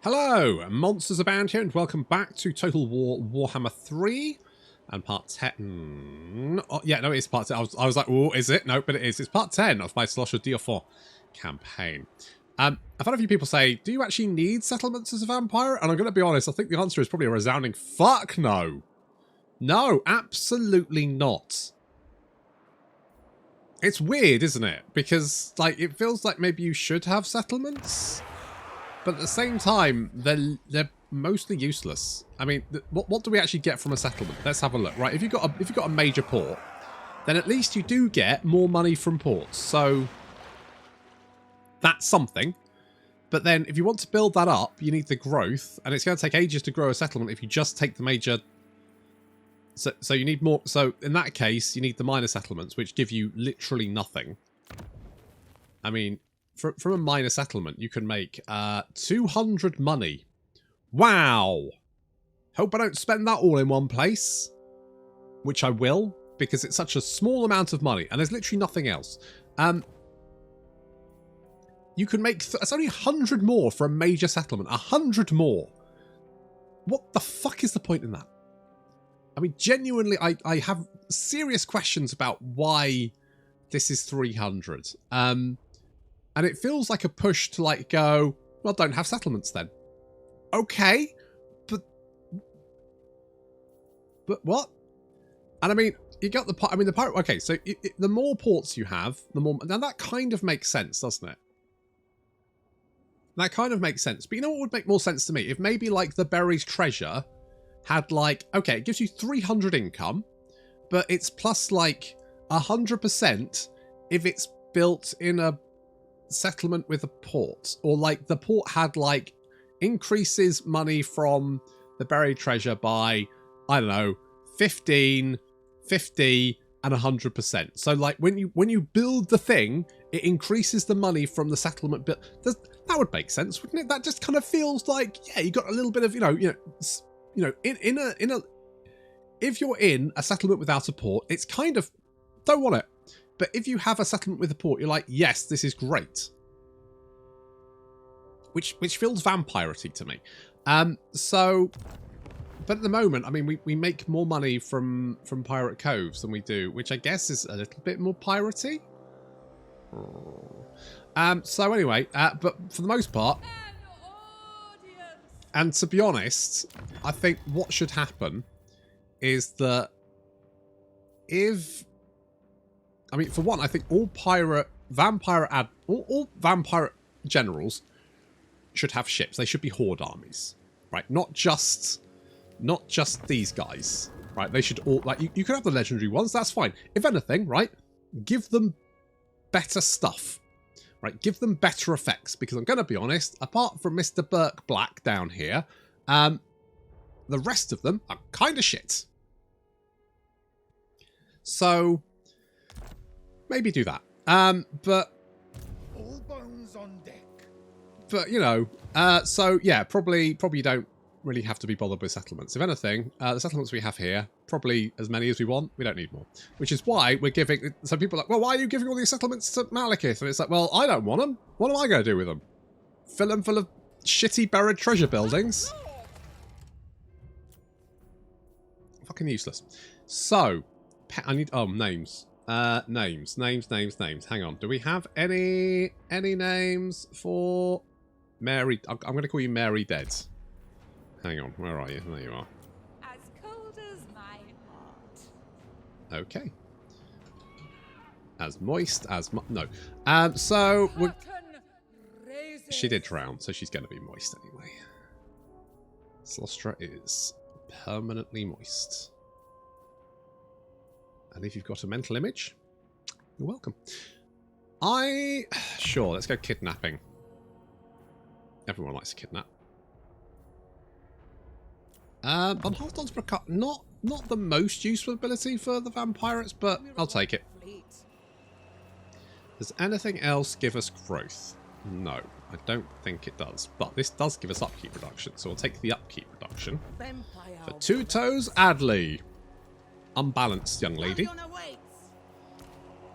Hello, monsters abound here, and welcome back to Total War Warhammer 3 and part 10. Oh, yeah, no, it is part 10. I was like, oh, is it? No, but it is. It's part 10 of my Cylostra Direfin campaign. I've had a few people say, do you actually need settlements as a vampire? And I'm going to be honest, I think the answer is probably a resounding fuck no. No, absolutely not. It's weird, isn't it? Because, like, it feels like maybe you should have settlements. But at the same time, they're mostly useless. I mean, what do we actually get from a settlement? Let's have a look. Right, if you've got a major port, then at least you do get more money from ports. So that's something. But then if you want to build that up, you need the growth, and it's going to take ages to grow a settlement if you just take the major. So you need more. So in that case, you need the minor settlements, which give you literally nothing. I mean, from a minor settlement, you can make 200 money. Wow! Hope I don't spend that all in one place. Which I will, because it's such a small amount of money, and there's literally nothing else. You can make... it's only 100 more for a major settlement. 100 more. What the fuck is the point in that? I mean, genuinely, I have serious questions about why this is 300. And it feels like a push to, like, go, well, don't have settlements then. Okay, but what? And I mean, you got the part. I mean, the part. Okay, so the more ports you have, the more. Now that kind of makes sense, doesn't it? That kind of makes sense. But you know what would make more sense to me? If maybe like the buried treasure had like, okay, it gives you 300 income, but it's plus like 100% if it's built in a settlement with a port, or like the port had like increases money from the buried treasure by, I don't know, 15, 50 and 100%. So like when you build the thing, it increases the money from the settlement. But that would make sense, wouldn't it? That just kind of feels like, yeah, you got a little bit of, if you're in a settlement without a port, it's kind of, don't want it. But if you have a settlement with a port, you're like, yes, this is great. Which feels vampire-y to me. But at the moment, I mean, we make more money from Pirate Coves than we do, which I guess is a little bit more piratey. So anyway, but for the most part, and to be honest, I think what should happen is that I mean, for one, I think all vampire generals should have ships. They should be horde armies, right? Not just these guys, right? They should all, like, you can have the legendary ones. That's fine. If anything, right? Give them better stuff, right? Give them better effects, because I'm going to be honest, apart from Mr. Burke Black down here, the rest of them are kind of shit. So maybe do that. But all bones on deck. But you know, so yeah, probably you don't really have to be bothered with settlements. If anything, the settlements we have here, probably as many as we want. We don't need more. Which is why we're giving. So people are like, well, why are you giving all these settlements to Malekith? And it's like, well, I don't want them. What am I going to do with them? Fill them full of shitty buried treasure buildings? Fucking useless. So, I need names. Names. Hang on. Do we have any names for Mary? I'm going to call you Mary Dead. Hang on. Where are you? There you are. As cold as my heart. Okay. As moist as no. So she did drown, so she's going to be moist anyway. Cylostra is permanently moist. And if you've got a mental image, you're welcome. Sure, let's go kidnapping. Everyone likes to kidnap. Von Halfdon's Braca, not the most useful ability for the vampirates, but I'll take it. Does anything else give us growth? No, I don't think it does. But this does give us upkeep reduction, so we'll take the upkeep reduction. For Two Toes Adley. Unbalanced young lady.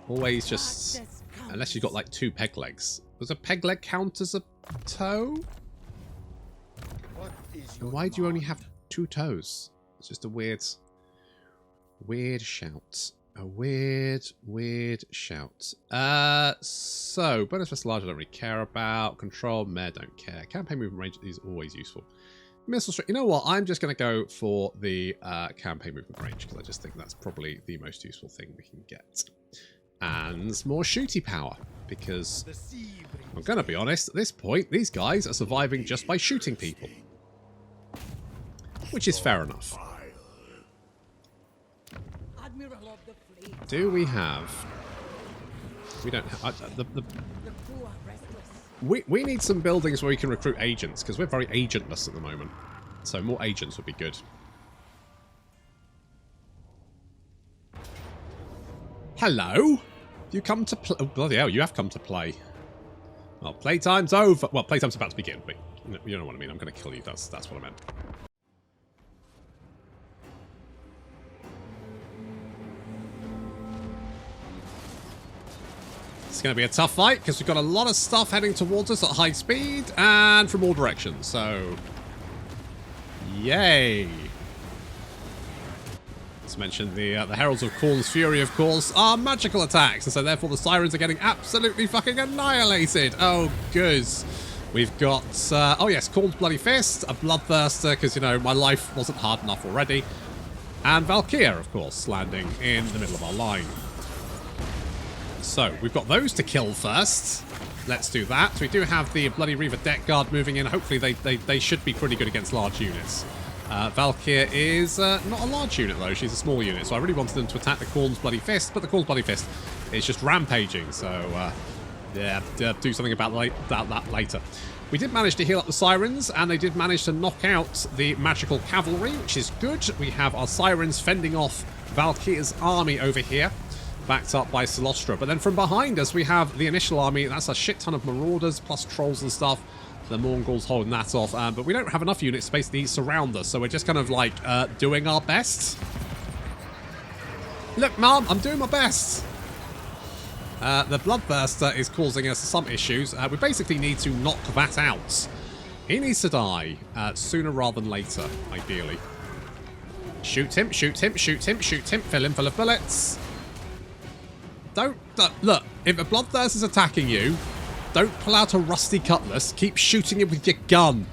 Always just, unless you've got like two peg legs. Does a peg leg count as a toe? And why do you only have 2 toes? It's just a weird shout. A weird shout. So, bonus for large I don't really care about. Control, meh, don't care. Campaign movement range is always useful. Missile strike. You know what? I'm just going to go for the campaign movement range because I just think that's probably the most useful thing we can get. And more shooty power because I'm going to be honest, at this point, these guys are surviving just by shooting people. Which is fair enough. Do we have... We don't have... We need some buildings where we can recruit agents, because we're very agentless at the moment. So more agents would be good. Hello? You come to play... Oh, bloody hell, you have come to play. Well, playtime's over. Well, playtime's about to begin, but you know what I mean. I'm going to kill you. That's what I meant. It's going to be a tough fight because we've got a lot of stuff heading towards us at high speed and from all directions. So, yay. Let's mention the Heralds of Khorne's Fury, of course, are magical attacks. And so therefore the Sirens are getting absolutely fucking annihilated. Oh, goose. We've got, oh yes, Khorne's Bloody Fist, a Bloodthirster because, you know, my life wasn't hard enough already. And Valkia, of course, landing in the middle of our line. So, we've got those to kill first. Let's do that. We do have the Bloody Reaver Deck Guard moving in. Hopefully they should be pretty good against large units. Valkia is not a large unit, though. She's a small unit. So I really wanted them to attack the Khorne's Bloody Fist. But the Khorne's Bloody Fist is just rampaging. So, yeah, do something about that later. We did manage to heal up the Sirens. And they did manage to knock out the Magical Cavalry, which is good. We have our Sirens fending off Valkyria's army over here, backed up by Cylostra. But then from behind us, we have the initial army. That's a shit ton of Marauders, plus Trolls and stuff. The Mongols holding that off. But we don't have enough units to basically surround us. So we're just kind of like doing our best. Look, Mum, I'm doing my best. The Bloodthirster is causing us some issues. We basically need to knock that out. He needs to die sooner rather than later, ideally. Shoot him, shoot him, shoot him, shoot him. Fill him full of bullets. Don't look, if a Bloodthirst is attacking you, don't pull out a rusty cutlass. Keep shooting it with your gun.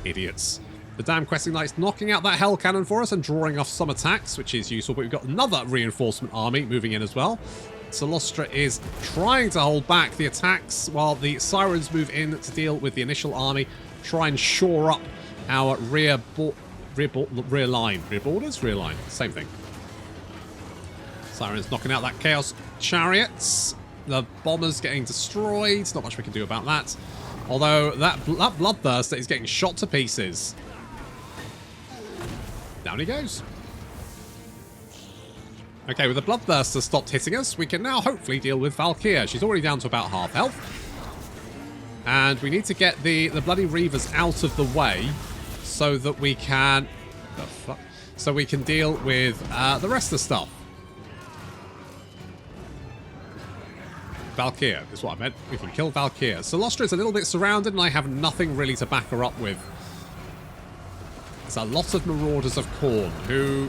Idiots. The damn Questing Knight's knocking out that Hell Cannon for us and drawing off some attacks, which is useful. But we've got another reinforcement army moving in as well. Cylostra is trying to hold back the attacks while the Sirens move in to deal with the initial army. Try and shore up our rear line. Rear borders? Rear line. Same thing. Sirens knocking out that Chaos Chariots. The bombers getting destroyed. Not much we can do about that. Although that Bloodthirster is getting shot to pieces. Down he goes. Okay, with the Bloodthirster stopped hitting us, we can now hopefully deal with Valkia. She's already down to about half health. And we need to get the Bloody Reavers out of the way so that we can... The fuck? So we can deal with the rest of the stuff. Valkia is what I meant. We can kill Valkia. Cylostra is a little bit surrounded and I have nothing really to back her up with. There's a lot of Marauders of Khorne who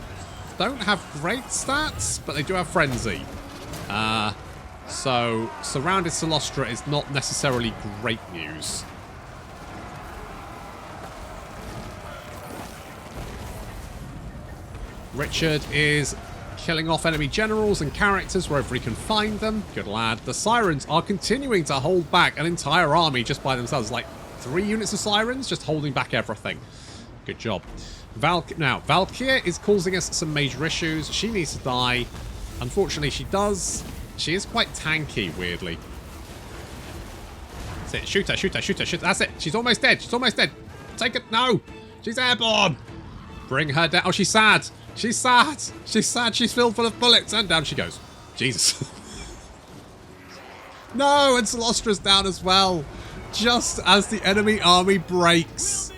don't have great stats, but they do have Frenzy. So surrounded Cylostra is not necessarily great news. Richard is killing off enemy generals and characters wherever he can find them. Good lad. The Sirens are continuing to hold back an entire army just by themselves. Like 3 units of Sirens just holding back everything. Good job. Now, Valkia is causing us some major issues. She needs to die. Unfortunately, she does. She is quite tanky, weirdly. That's it. Shoot her, shoot her, shoot her, shoot her. That's it. She's almost dead. She's almost dead. Take it. No. She's airborne. Bring her down. Oh, she's sad. She's sad. She's sad. She's filled full of bullets. And down she goes. Jesus. No, and Cylostra's down as well. Just as the enemy army breaks.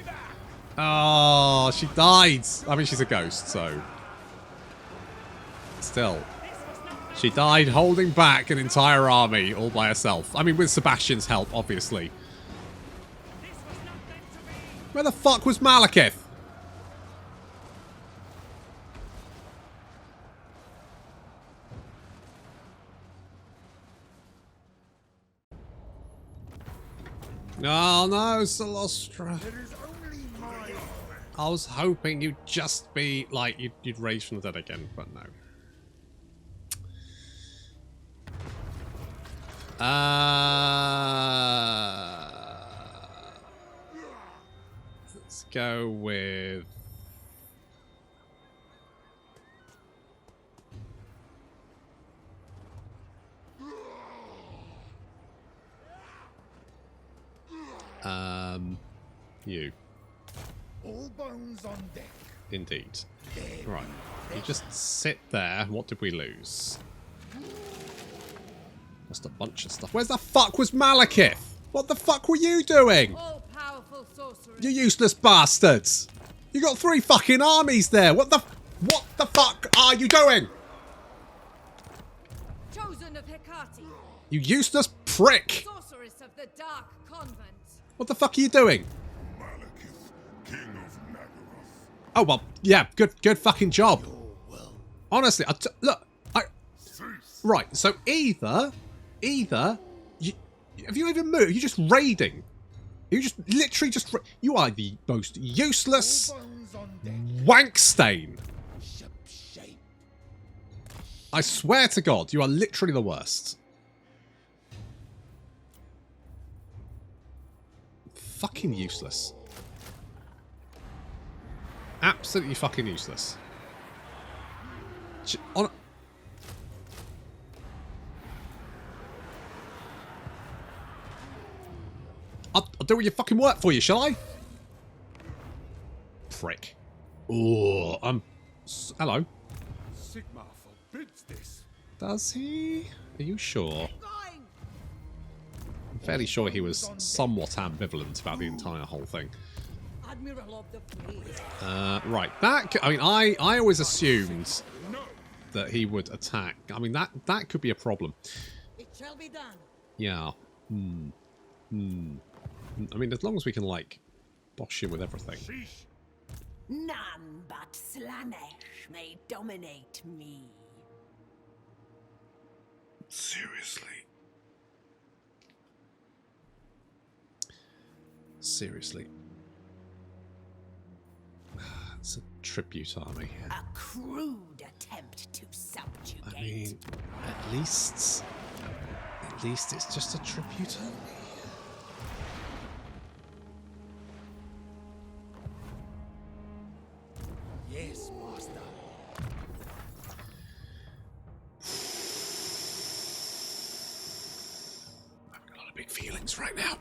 Oh, she died. I mean, she's a ghost, so... Still. She died holding back an entire army all by herself. I mean, with Sebastian's help, obviously. Where the fuck was Malekith? Oh no, Cylostra. I was hoping you'd just be like you'd raise from the dead again, but no. Let's go with you. All bones on deck. Indeed. Right. You just sit there. What did we lose? Just a bunch of stuff. Where's the fuck was Malekith? What the fuck were you doing? All-powerful sorcerer. You useless bastards! You got 3 fucking armies there. What the fuck are you doing? Chosen of Hecate. You useless prick! Sorceress of the Dark Convent. What the fuck are you doing? Oh well, yeah, good fucking job. Honestly, look, right. So either, have you even moved? You're just raiding. You just literally just. You are the most useless wank stain. I swear to God, you are literally the worst. Fucking useless. Absolutely fucking useless. I'll do all your fucking work for you, shall I? Prick. Oh, hello. Sigmar forbids this. Does he? Are you sure? I'm fairly sure he was somewhat ambivalent about the entire whole thing. Admiral of the Fleet. Right, I mean, I always assumed that he would attack. I mean, that could be a problem. It shall be done. Yeah. I mean, as long as we can, like, bosh him with everything. None but Slaanesh may dominate me. Seriously. Seriously. It's a tribute army. A crude attempt to subjugate. I mean, at least it's just a tribute army. Yes, master. I've got a lot of big feelings right now.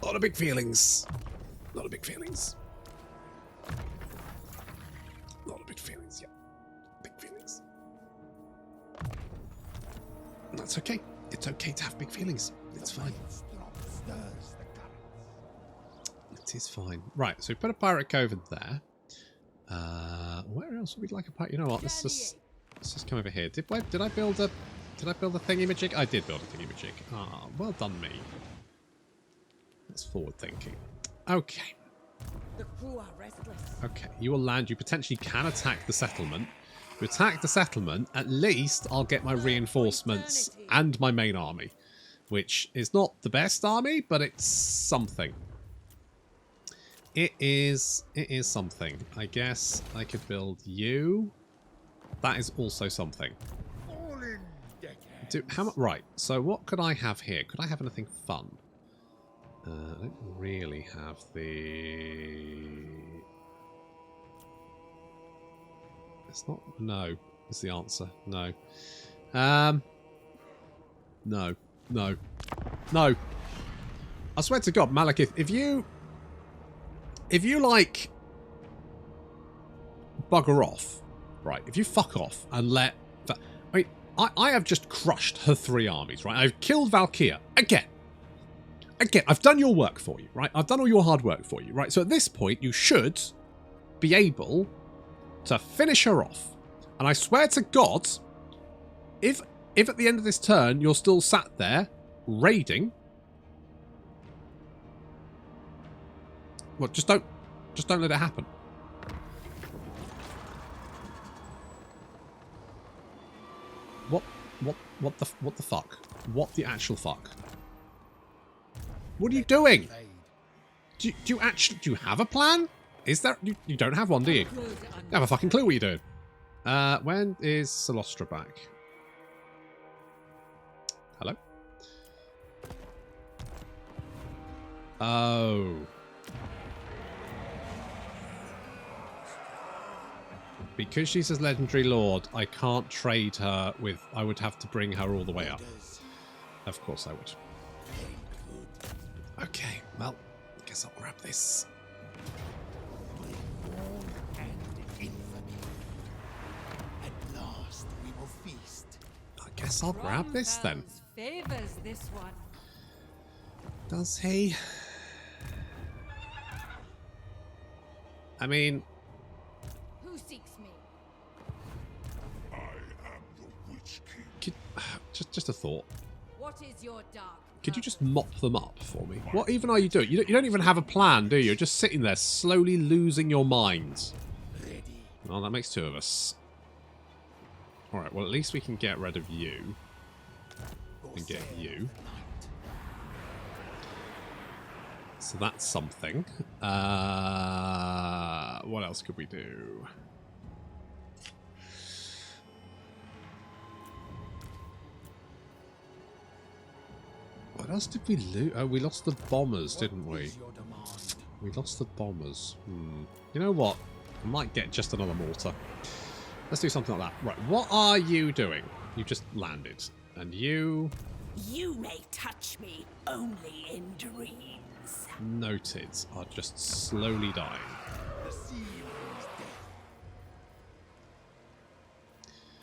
A lot of big feelings. A lot of big feelings. A lot of big feelings, yeah. Big feelings. That's okay. It's okay to have big feelings. It's fine. It is fine. Right, so we put a pirate cove in there. Where else would we like a pirate? You know what? Let's just come over here. Did I build a thingy-majig? I did build a thingy-majig. Ah, well done me. That's forward thinking. Okay. The crew are restless. Okay, you will land. You potentially can attack the settlement. If you attack the settlement, at least I'll get my reinforcements and my main army. Which is not the best army, but it's something. It is something. I guess I could build you. That is also something. All in Right, so what could I have here? Could I have anything fun? I don't really have the... It's not... No, is the answer. No. No. No. No. I swear to God, Malekith, if you like bugger off, right? If you fuck off and let... I mean, I have just crushed her 3 armies, right? I've killed Valkia again. Again, I've done your work for you, right? I've done all your hard work for you, right? So at this point, you should be able to finish her off. And I swear to God, if at the end of this turn you're still sat there raiding, Well, just don't let it happen. What the fuck? What the actual fuck? What are you doing? Do you have a plan? Is there? You don't have one, do you? You have a fucking clue what you're doing. When is Cylostra back? Hello? Oh. Because she's a legendary lord, I can't trade her with... I would have to bring her all the way up. Of course I would. Okay, well, I guess I'll grab this. At last we will feast. I guess I'll grab this then. Favors this one. Does he? I mean... Who seeks me? I am the Witch King. Just a thought. What is your dark? Could you just mop them up for me? What even are you doing? You don't even have a plan, do you? You're just sitting there slowly losing your mind. Ready. Well, that makes two of us. Alright, well at least we can get rid of you. And get you. So that's something. What else could we do? What else did we lose? Oh, we lost the bombers, didn't we? We lost the bombers. You know what? I might get just another mortar. Let's do something like that. Right, what are you doing? You just landed. And you... You may touch me only in dreams. Noted. Are just slowly dying. The sea is death.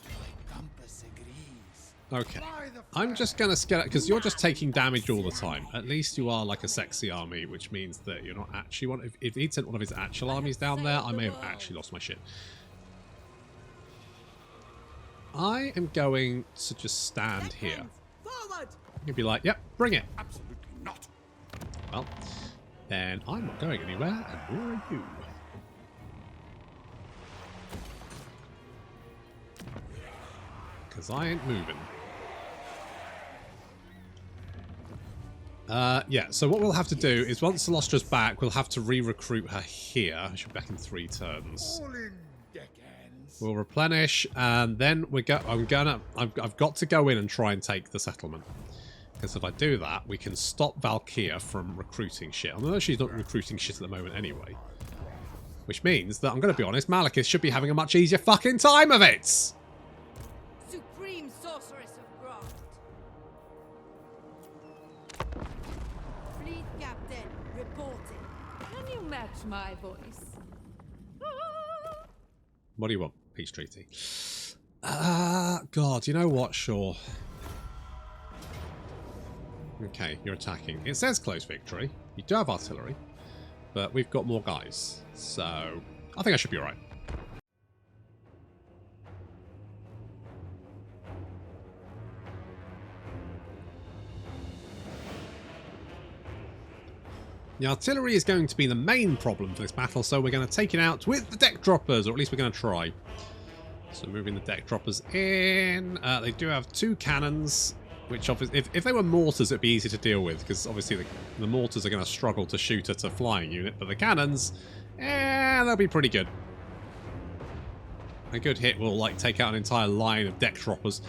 My compass agrees. Okay. By the I'm just going to scale it because you're just taking damage all the time. At least you are like a sexy army, which means that you're not actually one. If he'd sent one of his actual armies down there, I may have actually lost my shit. I am going to just stand here. Forward! You'd be like, yep, bring it. Absolutely not. Well, then I'm not going anywhere, and where are you? Because I ain't moving. Yeah, so what we'll have to do is once Cylostra's back, we'll have to re-recruit her here. She'll be back in 3 turns. All in, deckhands. We'll replenish, and then I've got to go in and try and take the settlement. Because if I do that, we can stop Valkia from recruiting shit. Although she's not recruiting shit at the moment anyway. Which means that, I'm going to be honest, Malekith should be having a much easier fucking time of it! Supreme sorceress of Graft. Fleet captain, reporting. Can you match my voice? What do you want? Peace treaty. God, you know what? Sure. Okay, you're attacking. It says close victory. You do have artillery, but we've got more guys. So, I think I should be alright. The artillery is going to be the main problem for this battle, so we're going to take it out with the deck droppers, or at least we're going to try. So moving the deck droppers in. They do have 2 cannons, which obviously, if they were mortars, it'd be easy to deal with, because obviously the mortars are going to struggle to shoot at a flying unit, but the cannons, they'll be pretty good. A good hit will like take out an entire line of deck droppers.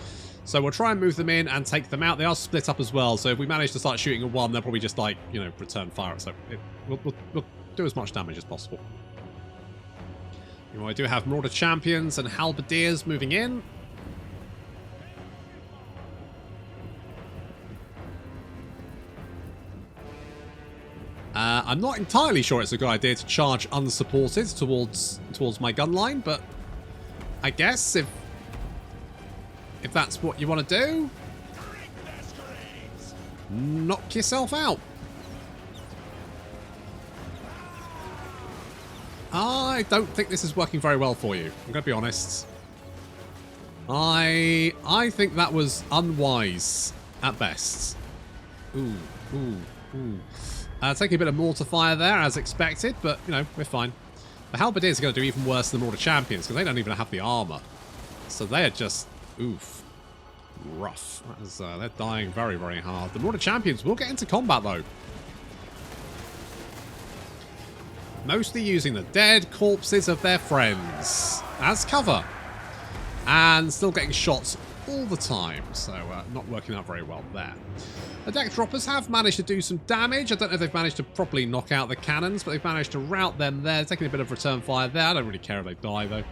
So we'll try and move them in and take them out. They are split up as well, so if we manage to start shooting at one, they'll probably just like, you know, return fire. So we'll do as much damage as possible. You know, I do have Marauder Champions and Halberdiers moving in. I'm not entirely sure it's a good idea to charge unsupported towards my gun line, but I guess if that's what you want to do, knock yourself out. I don't think this is working very well for you. I'm going to be honest. I think that was unwise at best. Ooh, ooh, Taking a bit of mortar fire there, as expected, but, you know, we're fine. The Halberdiers are going to do even worse than the Mortar Champions, because they don't even have the armor. So they are just, oof, rough. That is, they're dying very, very hard. The Mortar Champions will get into combat, though. Mostly using the dead corpses of their friends as cover. And still getting shots all the time, so not working out very well there. The deck droppers have managed to do some damage. I don't know if they've managed to properly knock out the cannons, but they've managed to rout them there, taking a bit of return fire there. I don't really care if they die, though.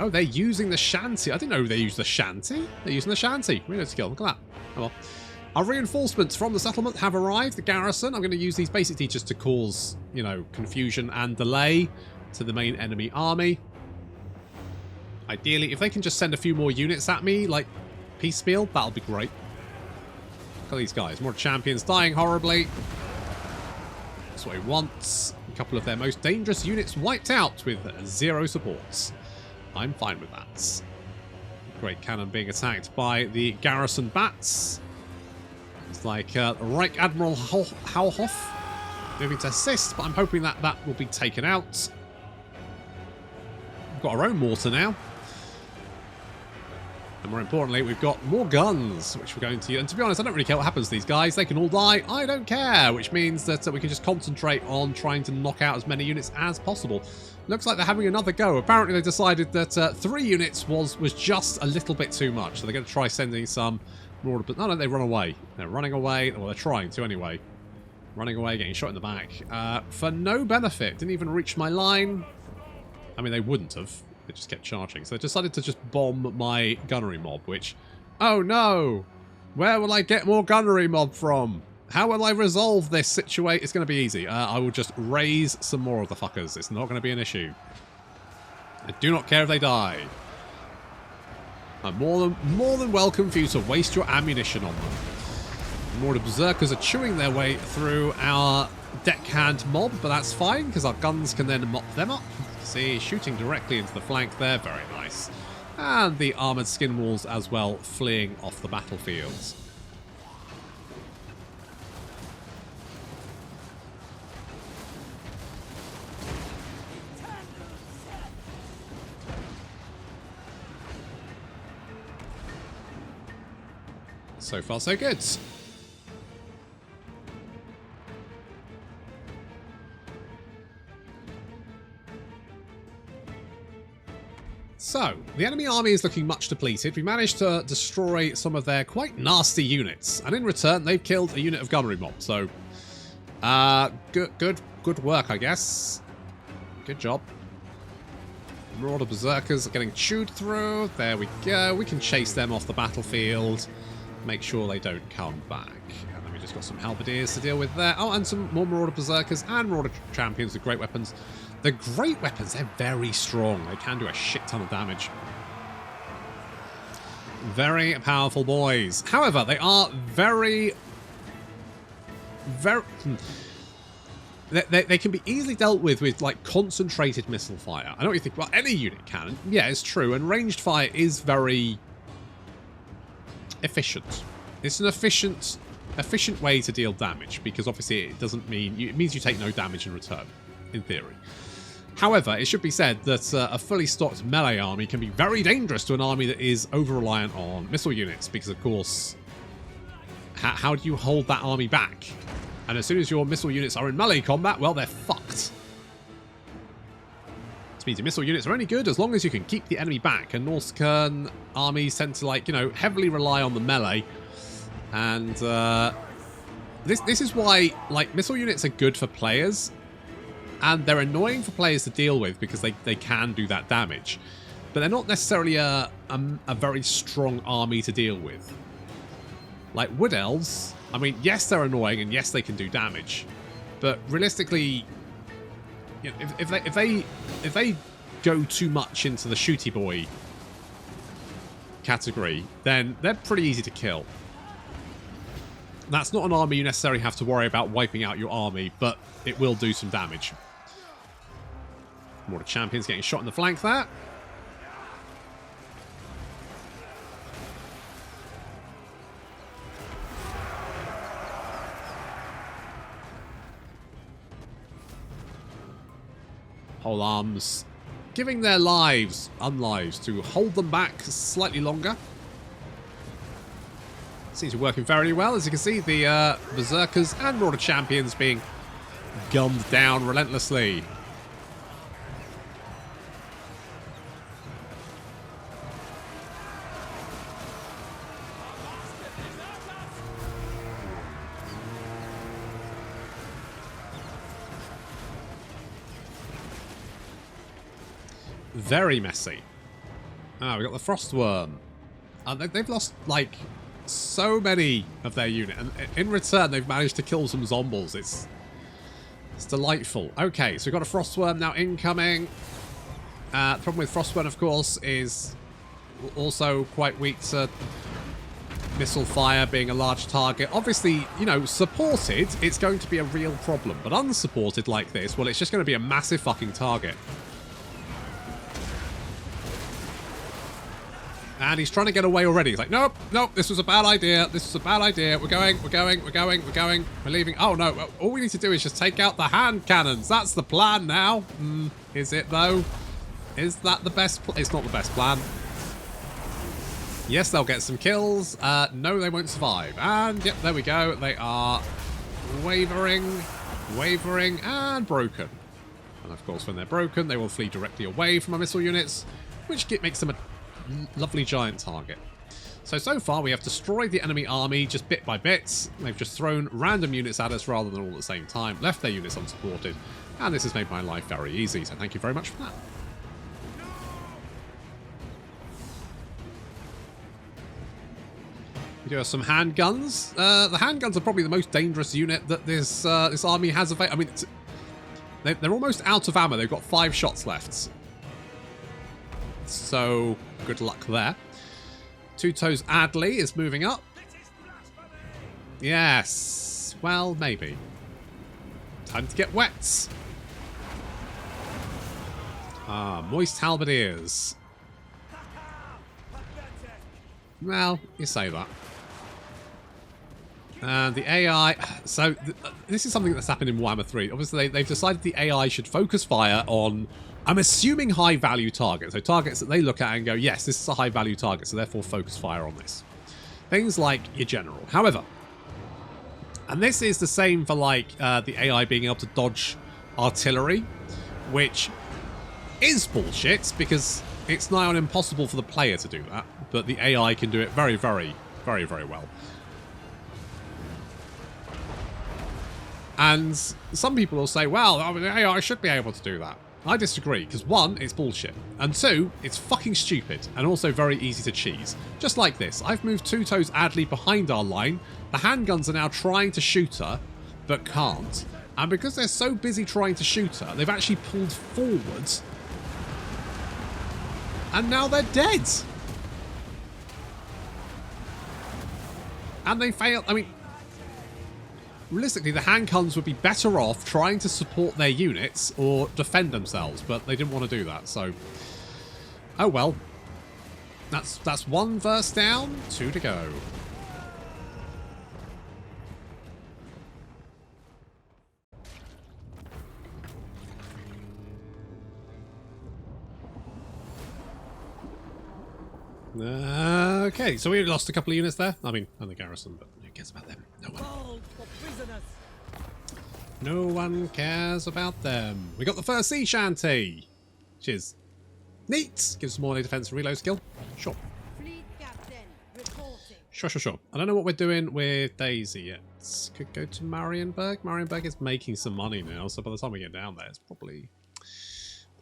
Oh, they're using the shanty. I didn't know they used the shanty. They're using the shanty. Reload skill. Look at that. Oh well. Our reinforcements from the settlement have arrived. The garrison. I'm going to use these basically just to cause, you know, confusion and delay to the main enemy army. Ideally, if they can just send a few more units at me, like piecemeal, that'll be great. Look at these guys. More champions dying horribly. That's what he wants. A couple of their most dangerous units wiped out with 0 supports. I'm fine with that. Great cannon being attacked by the garrison bats. It's like Reich Admiral Hauhoff moving to assist, but I'm hoping that that will be taken out. We've got our own mortar now. And more importantly, we've got more guns, which we're going to use. And to be honest, I don't really care what happens to these guys. They can all die. I don't care, which means that we can just concentrate on trying to knock out as many units as possible. Looks like they're having another go. Apparently, they decided that 3 units was just a little bit too much. So they're going to try sending some more. But no, they run away. They're running away. Well, they're trying to anyway. Running away, getting shot in the back. For no benefit. Didn't even reach my line. I mean, they wouldn't have. They just kept charging. So they decided to just bomb my gunnery mob, which... Oh no! Where will I get more gunnery mob from? How will I resolve this situation? It's going to be easy. I will just raise some more of the fuckers. It's not going to be an issue. I do not care if they die. I'm more than welcome for you to waste your ammunition on them. More berserkers are chewing their way through our deckhand mob, but that's fine, because our guns can then mop them up. See, shooting directly into the flank there. Very nice. And the armoured skin walls as well, fleeing off the battlefield. So far, so good. So, the enemy army is looking much depleted. We managed to destroy some of their quite nasty units. And in return, they've killed a unit of gunnery mob. So, good work, I guess. Good job. Marauder berserkers are getting chewed through. There we go. We can chase them off the battlefield. Make sure they don't come back. And then we just got some halberdiers to deal with there. Oh, and some more marauder berserkers and marauder champions with great weapons. The great weapons, they're very strong. They can do a shit ton of damage. Very powerful boys. However, they are very... They can be easily dealt with like concentrated missile fire. I know what you think. Well, any unit can. Yeah, it's true. And ranged fire is very efficient. It's an efficient way to deal damage, because obviously it doesn't mean... It means you take no damage in return, in theory. However, it should be said that a fully stocked melee army can be very dangerous to an army that is over-reliant on missile units, because, of course, how do you hold that army back? And as soon as your missile units are in melee combat, well, they're fucked. This means your missile units are only good as long as you can keep the enemy back, and Northkern armies tend to, like, you know, heavily rely on the melee. And this is why, like, missile units are good for players. And they're annoying for players to deal with because they can do that damage. But they're not necessarily a very strong army to deal with. Like Wood Elves, I mean, yes, they're annoying and yes, they can do damage. But realistically, you know, if they go too much into the shooty boy category, then they're pretty easy to kill. That's not an army you necessarily have to worry about wiping out your army, but it will do some damage. More champions getting shot in the flank there. Pole arms giving their lives, unlives, to hold them back slightly longer. Seems to be working very well. As you can see, the Berserkers and Marauder Champions being gunned down relentlessly. Very messy. Ah, we got the Frostworm. They've lost, like, so many of their unit, and in return they've managed to kill some zombies. It's delightful. Okay, so we've got a Frostworm now incoming. The problem with Frostworm, of course, is also quite weak to missile fire, being a large target. Obviously, you know, supported, it's going to be a real problem, but unsupported like this, well, it's just going to be a massive fucking target. And he's trying to get away already. He's like, nope, nope, this was a bad idea. This was a bad idea. We're going. We're leaving. Oh, no. All we need to do is just take out the hand cannons. That's the plan now. Is it, though? Is that the best? It's not the best plan. Yes, they'll get some kills. No, they won't survive. And, yep, there we go. They are wavering, and broken. And, of course, when they're broken, they will flee directly away from our missile units, which makes them a lovely giant target. So far we have destroyed the enemy army just bit by bit. They've just thrown random units at us rather than all at the same time, left their units unsupported, and this has made my life very easy, so thank you very much for that. We do have some handguns. The handguns are probably the most dangerous unit that this army has available. I mean, they're almost out of ammo. They've got 5 shots left. So, good luck there. Two Toes Adley is moving up. Yes. Well, maybe. Time to get wet. Ah, Moist Halberdiers. Well, you say that. And the AI... So, this is something that's happened in Warhammer 3. Obviously, they've decided the AI should focus fire on... I'm assuming high-value targets, so targets that they look at and go, yes, this is a high-value target, so therefore focus fire on this. Things like your general. However, and this is the same for, like, the AI being able to dodge artillery, which is bullshit, because it's nigh on impossible for the player to do that, but the AI can do it very, very, very, very well. And some people will say, well, I mean, the AI should be able to do that. I disagree, because 1, it's bullshit, and 2, it's fucking stupid, and also very easy to cheese. Just like this, I've moved Two Toes Adley behind our line, the handguns are now trying to shoot her, but can't, and because they're so busy trying to shoot her, they've actually pulled forwards, and now they're dead! And they failed. I mean, realistically, the handguns would be better off trying to support their units or defend themselves, but they didn't want to do that, so... Oh well. That's 1 verse down, 2 to go. Okay, so we lost a couple of units there. I mean, and the garrison, but who cares about them? No one. No one cares about them. We got the first sea shanty, which is neat. Gives more defense and reload skill. Sure. Fleet captain reporting. Sure. I don't know what we're doing with Daisy yet. Could go to Marienburg. Marienburg is making some money now, so by the time we get down there, it's probably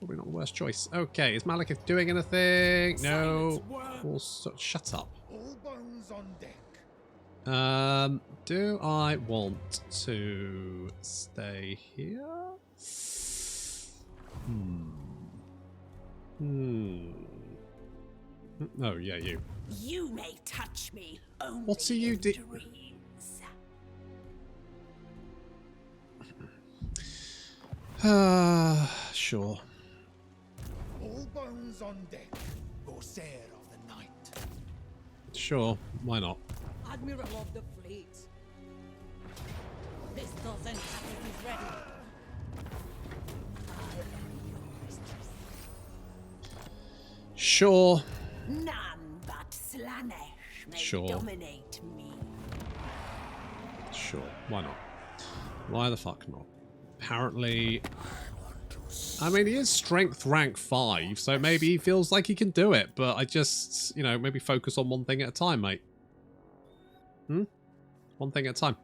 not the worst choice. Okay, is Malekith doing anything? No. Also, shut up. All bones on deck. Do I want to stay here? Oh, yeah, you. You may touch me only What do you do? Sure. All bones on deck. Corsair of the night. Sure, why not? Admiral of the fleet. This doesn't have to be ready. I am your Sure. None but Slaanesh may Sure. dominate me. Sure. Why not? Why the fuck not? Apparently... I mean, he is strength rank 5, so maybe he feels like he can do it, but I just, you know, maybe focus on one thing at a time, mate. One thing at a time.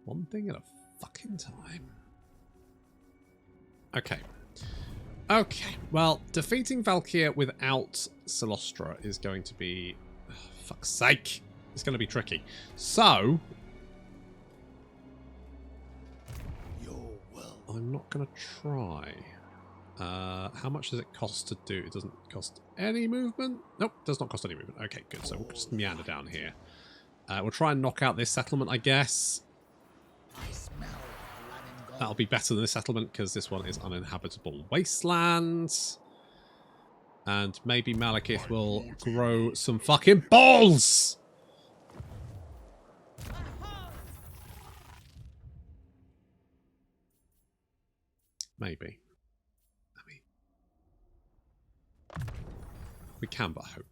One thing at a fucking time. Okay. Okay. Well, defeating Valkia without Cylostra is going to be... Oh, fuck's sake. It's going to be tricky. So... I'm not going to try. How much does it cost to do? It doesn't cost any movement? Nope, does not cost any movement. Okay, good. So we'll just meander down here. We'll try and knock out this settlement, I guess. That'll be better than this settlement because this one is uninhabitable wasteland. And maybe Malekith will grow some fucking balls! Maybe. I mean, we can but hope.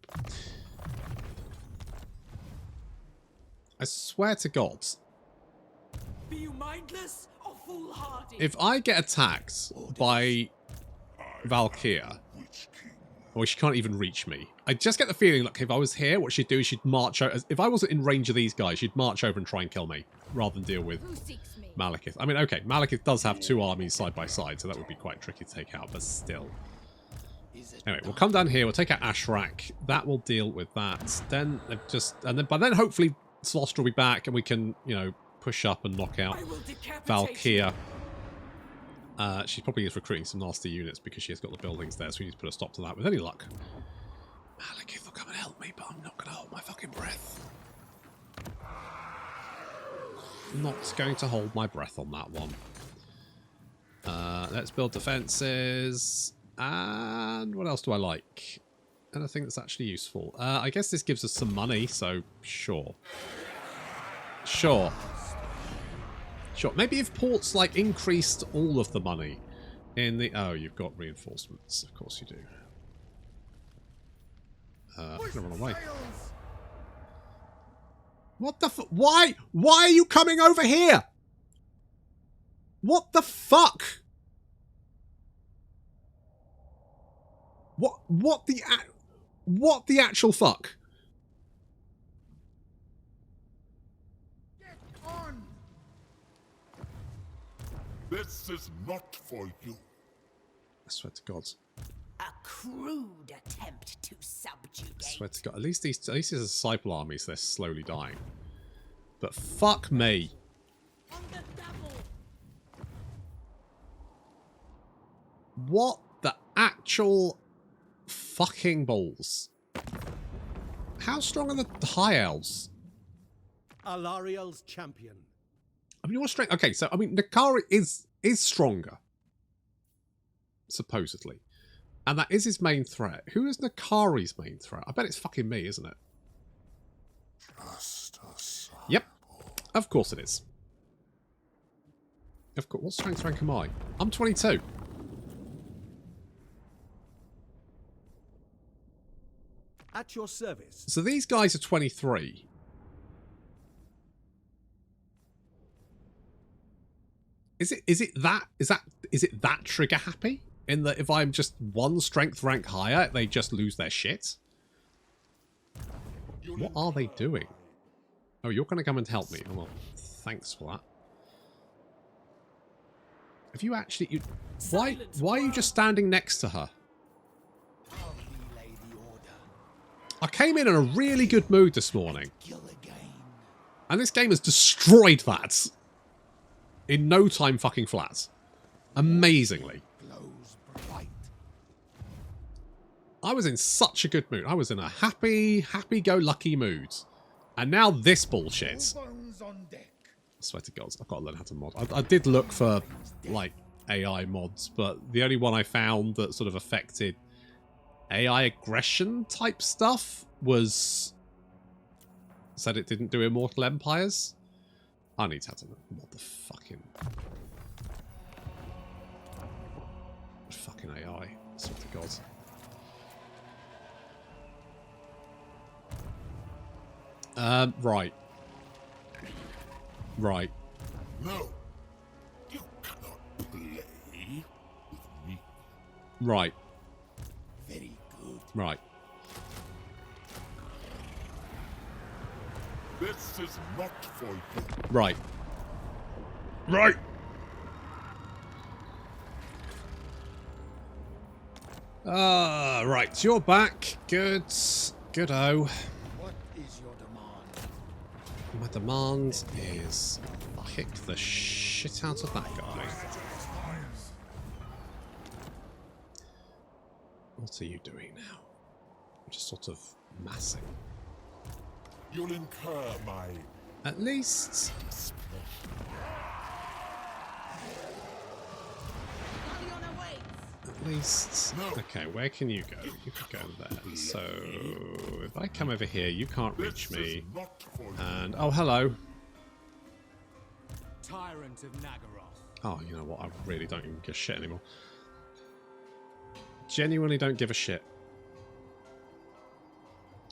I swear to God, Be you mindless or foolhardy? if I get attacked by Valkia, or she can't even reach me, I just get the feeling like if I was here, what she'd do is she'd march over. If I wasn't in range of these guys, she'd march over and try and kill me rather than deal with Malekith. I mean, okay, Malekith does have 2 armies side by side, so that would be quite tricky to take out, but still. Anyway, we'll come down here, we'll take out Ashrak. That will deal with that. Then by then hopefully Cylostra will be back and we can, you know, push up and knock out Valkia. She probably is recruiting some nasty units because she has got the buildings there, so we need to put a stop to that with any luck. Malekith will come and help me, but I'm not going to hold my fucking breath. Not going to hold my breath on that one. Let's build defenses. And what else do I like? Anything that's actually useful? I guess this gives us some money, so sure. Sure. Sure. Maybe if ports, like, increased all of the money in the... Oh, you've got reinforcements. Of course you do. I'm going to run away. What the f... Why? Why are you coming over here? What the fuck? What the actual fuck? Get on! This is not for you. I swear to God. A crude attempt to subjugate. I swear to God. At least these are disciple armies, they're slowly dying. But fuck me. On the double. What the actual fucking balls? How strong are the high elves? Alariel's champion. I mean, what strength? Okay, so I mean, Nakari is stronger, supposedly, and that is his main threat. Who is Nakari's main threat? I bet it's fucking me, isn't it? Yep, of course it is. Of course. What strength rank am I? I'm 22. At your service. So these guys are 23. Is it that trigger happy? In that if I'm just 1 strength rank higher, they just lose their shit? What are they doing? Oh, you're gonna come and help me. Oh, well, thanks for that. Have you actually... Why are you just standing next to her? I'll relay the order. I came in a really good mood this morning. Kill again. And this game has destroyed that. In no time fucking flat. Amazingly. Glows bright. I was in such a good mood. I was in a happy-go-lucky mood. And now this bullshit. All bones on deck. I swear to God, I've got to learn how to mod. I did look for, like, AI mods, but the only one I found that sort of affected AI aggression type stuff was... said it didn't do Immortal Empires. I need to have to mod the fucking AI. I swear to God. Right. Right. No. You cannot play with me. Right. Very good. Right. This is not for you. Right. Right. Right. You're back. Good. Good-o. What is your demand? My demand is kick the shit out of that guy. What are you doing now? Just sort of massing. You'll incur my At least... At least... Okay, where can you go? You can go there. So, if I come over here, you can't reach me. And, oh, hello. Tyrant of Nagaroth. Oh, you know what? I really don't even give a shit anymore. Genuinely don't give a shit.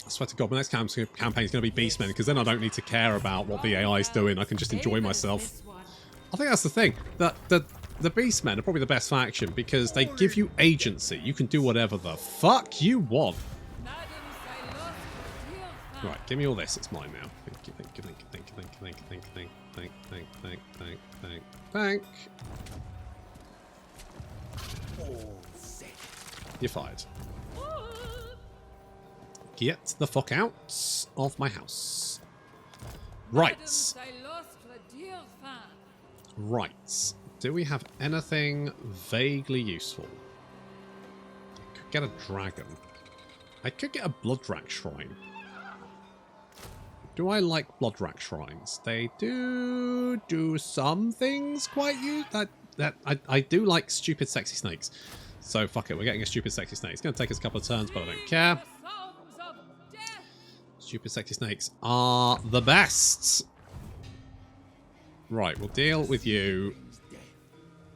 I swear to God, my next campaign is going to be Beastmen, because then I don't need to care about what the AI is doing. I can just enjoy myself. I think that's the thing. That the Beastmen are probably the best faction, because they give you agency. You can do whatever the fuck you want. Right, give me all this. It's mine now. Thank you, thank you, thank you, thank you, thank you, thank you, thank you, thank. You're fired. Get the fuck out of my house. Right. Right. Do we have anything vaguely useful? I could get a dragon. I could get a Bloodrak shrine. Do I like Bloodrak shrines? They do some things quite useful. I do like stupid sexy snakes. So fuck it, we're getting a stupid sexy snake. It's going to take us a couple of turns, but I don't care. Stupid sexy snakes are the best. Right, we'll deal with you.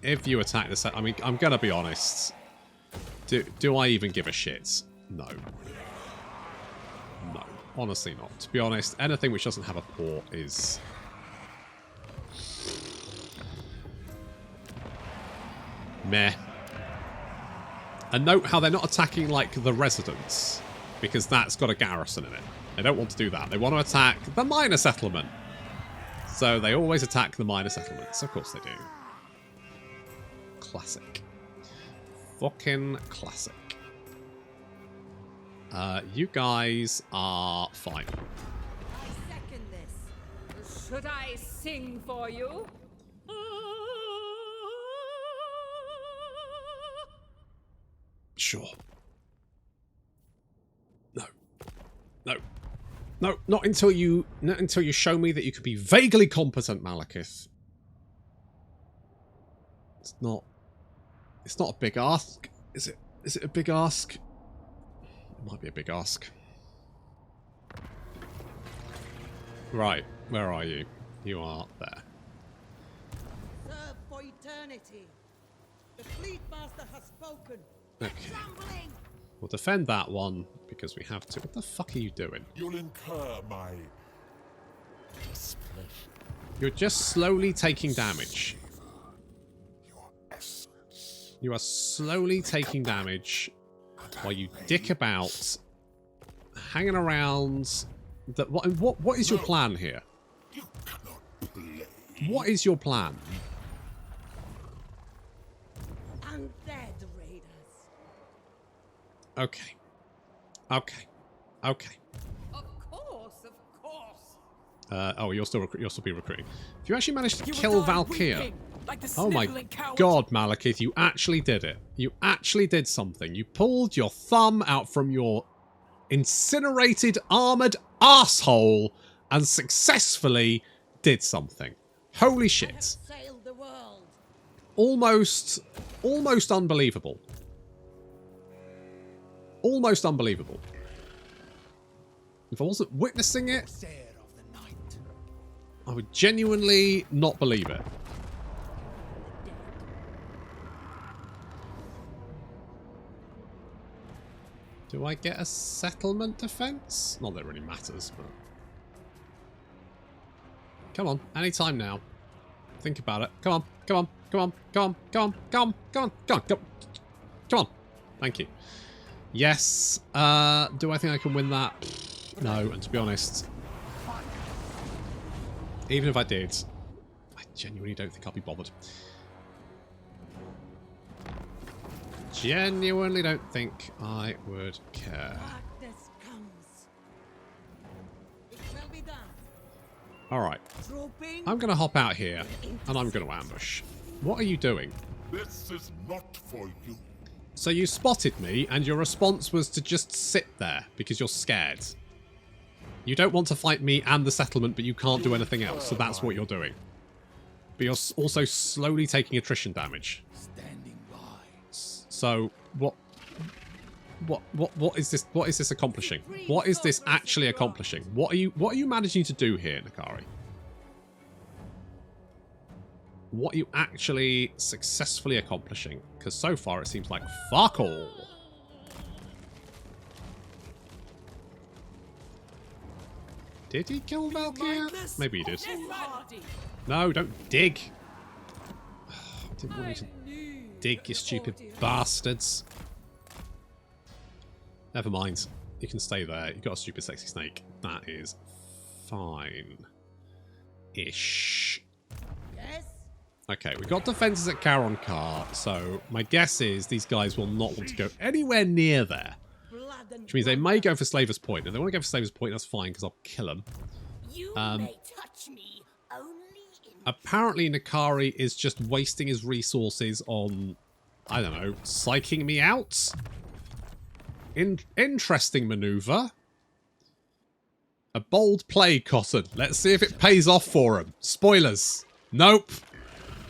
If you attack the set, I mean, I'm going to be honest. Do I even give a shit? No. No, honestly not. To be honest, anything which doesn't have a port is... meh. And note how they're not attacking, like, the residents, because that's got a garrison in it. They don't want to do that. They want to attack the minor settlement. So they always attack the minor settlements. Of course they do. Classic. Fucking classic. You guys are fine. I second this. Should I sing for you? Sure. No. No. No, not until you show me that you could be vaguely competent, Malekith. It's not a big ask, is it? Is it a big ask? It might be a big ask. Right, where are you? You are there. Serve for eternity. The fleet master has spoken. Okay. We'll defend that one because we have to. What the fuck are you doing? You'll incur my displeasure. You're just slowly taking damage. Your essence. You are slowly taking damage while you dick about, hanging around. What is your plan here? You cannot play. What is your plan? Undead raiders. Okay. Okay. Okay. Of course, of course. Oh, you'll still be recruiting. If you actually managed to kill Valkia. Oh my coward. God, Malekith, you actually did it. You actually did something. You pulled your thumb out from your incinerated armored asshole and successfully did something. Holy shit. Sailed the world. Almost unbelievable. Almost unbelievable. If I wasn't witnessing it, Corsair of the night. I would genuinely not believe it. Do I get a settlement defense? Not that it really matters, but... Come on. Anytime now. Think about it. Come on. Come on. Come on. Come on. Come on. Come on. Come on. Come on. Come on. Come on. Thank you. Yes. Do I think I can win that? No. And to be honest, even if I did, I genuinely don't think I'll be bothered. Genuinely don't think I would care. Darkness comes. It shall be done. Alright. Trooping. I'm going to hop out here and I'm going to ambush. What are you doing? This is not for you. So you spotted me and your response was to just sit there because you're scared. You don't want to fight me and the settlement, but you can't do anything else, so that's what you're doing. But you're also slowly taking attrition damage. Standing by. So what is this? What is this accomplishing? What is this actually accomplishing? What are you managing to do here, Nakari? What are you actually successfully accomplishing? Because so far it seems like fuck all. Did he kill Valkia? Maybe he did. No, don't dig. I didn't want you to dig, you stupid bastards. Never mind. You can stay there. You've got a stupid sexy snake. That is fine-ish. Yes. Okay, we've got defences at Karnak, so my guess is these guys will not want to go anywhere near there. Blood and Which means they may go for Slaver's Point. If they want to go for Slaver's Point, that's fine, because I'll kill them. You may touch me only in Apparently, Nakari is just wasting his resources on, I don't know, psyching me out? Interesting maneuver. A bold play, Cotton. Let's see if it pays off for him. Spoilers. Nope.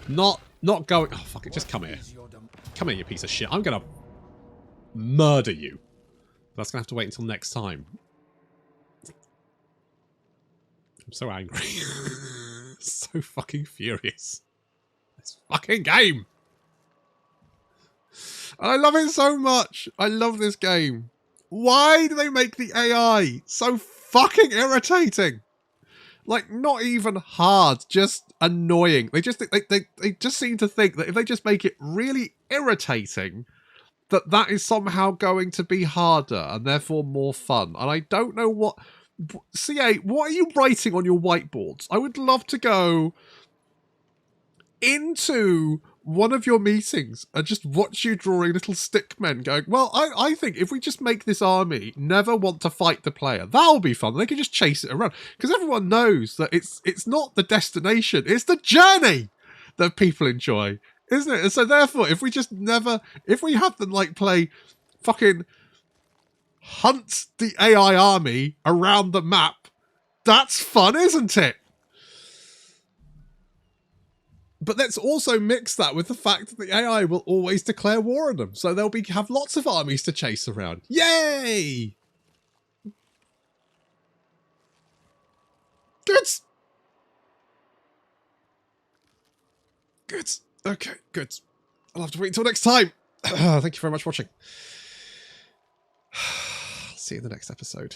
Not going. Oh, fuck it. Just come here. Come here, you piece of shit. I'm going to murder you. That's going to have to wait until next time. I'm so angry. So fucking furious. This fucking game. I love it so much. I love this game. Why do they make the AI so fucking irritating? Like, not even hard, just annoying. They just they just seem to think that if they just make it really irritating, that is somehow going to be harder and therefore more fun. And I don't know what... CA, what are you writing on your whiteboards? I would love to go into one of your meetings and just watch you drawing little stick men going, well, I think if we just make this army never want to fight the player, that'll be fun. They can just chase it around. Because everyone knows that it's not the destination, it's the journey that people enjoy, isn't it? And so therefore, if we have them like play fucking hunt the AI army around the map, that's fun, isn't it? But let's also mix that with the fact that the AI will always declare war on them. So they'll have lots of armies to chase around. Yay! Good! Good. Okay, good. I'll have to wait until next time. Thank you very much for watching. See you in the next episode.